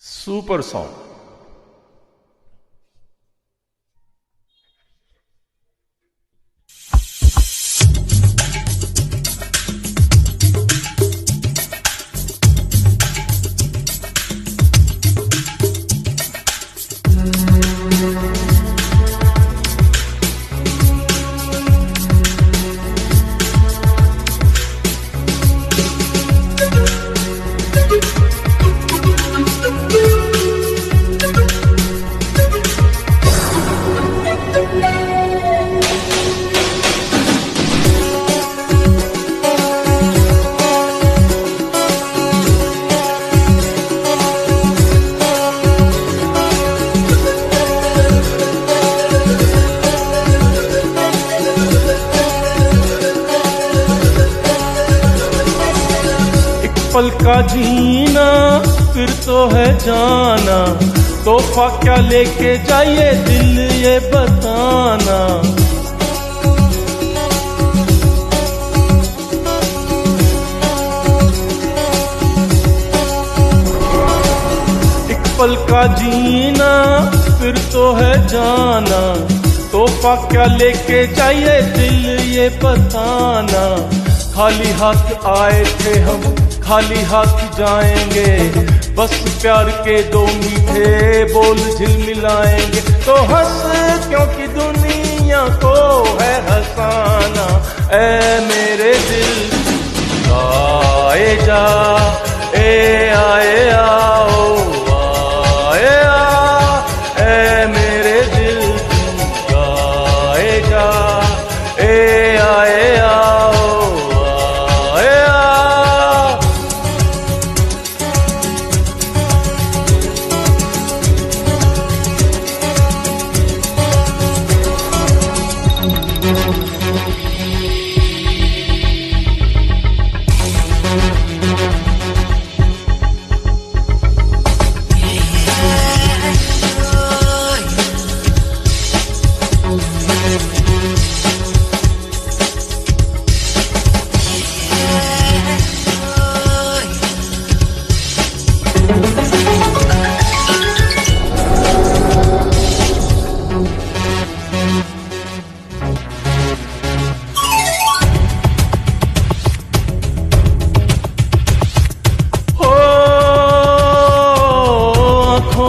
Super song. पल का जीना फिर तो है जाना, तोहफा क्या लेके जाइए दिल ये बताना। एक पल का जीना फिर तो है जाना, तोहफा क्या लेके जाइए दिल ये बताना। खाली हाथ आए थे हम, खाली हाथ जाएंगे, बस प्यार के दो मीठे बोल झिलमिलाएंगे। तो हंस क्योंकि दुनिया को है हंसाना। ऐ मेरे दिल आए जा, ए आए आओ आए आ। ऐ मेरे दिल आए जा, ए आए आओ।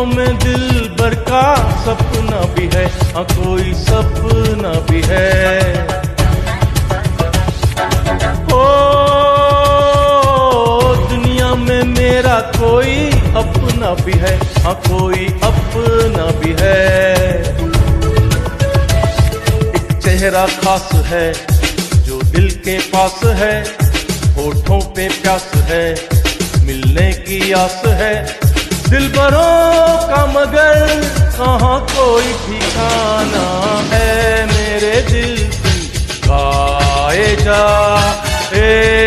में दिल भर का सपना भी है, हाँ कोई सपना भी है। ओ दुनिया में मेरा कोई अपना भी है, हाँ कोई अपना भी है। एक चेहरा खास है जो दिल के पास है, होठों पे प्यास है, मिलने की आस है। दिल भरों का मगर कहाँ कोई ठिकाना है। मेरे दिल आए जा, ए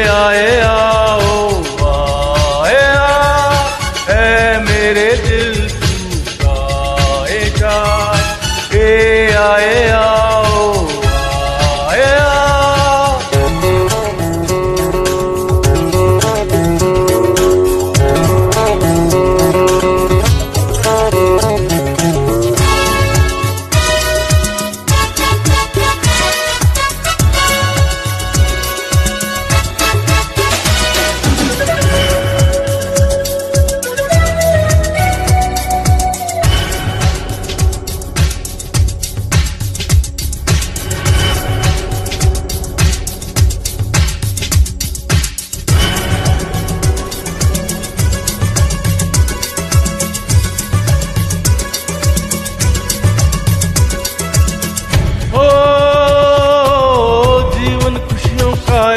आए आओ आए आ। ए मेरे दिल आए जा, ए आए आओ आए आ।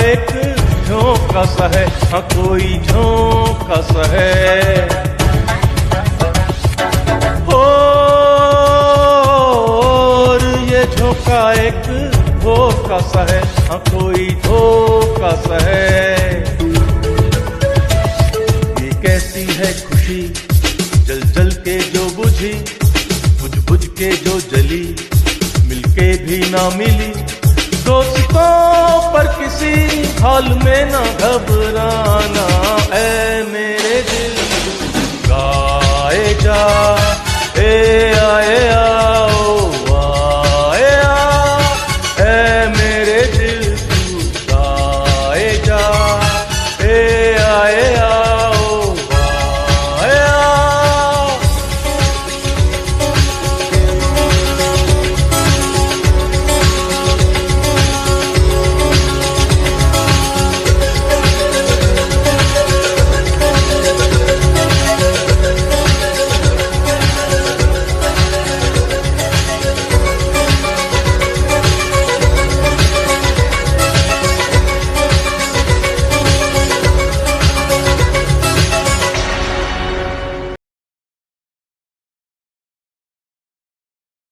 एक झोंका सा है, हाँ कोई झोंका सा है। और ये झोंका एक धोखा सा है, हाँ कोई धोखा सा है। ये कैसी है खुशी जल जल के जो बुझी, बुझ बुझ के जो जली, मिलके भी ना मिली। दोस्तों पर किसी हाल में न घबराना। ऐ मेरे दिल गाए जा।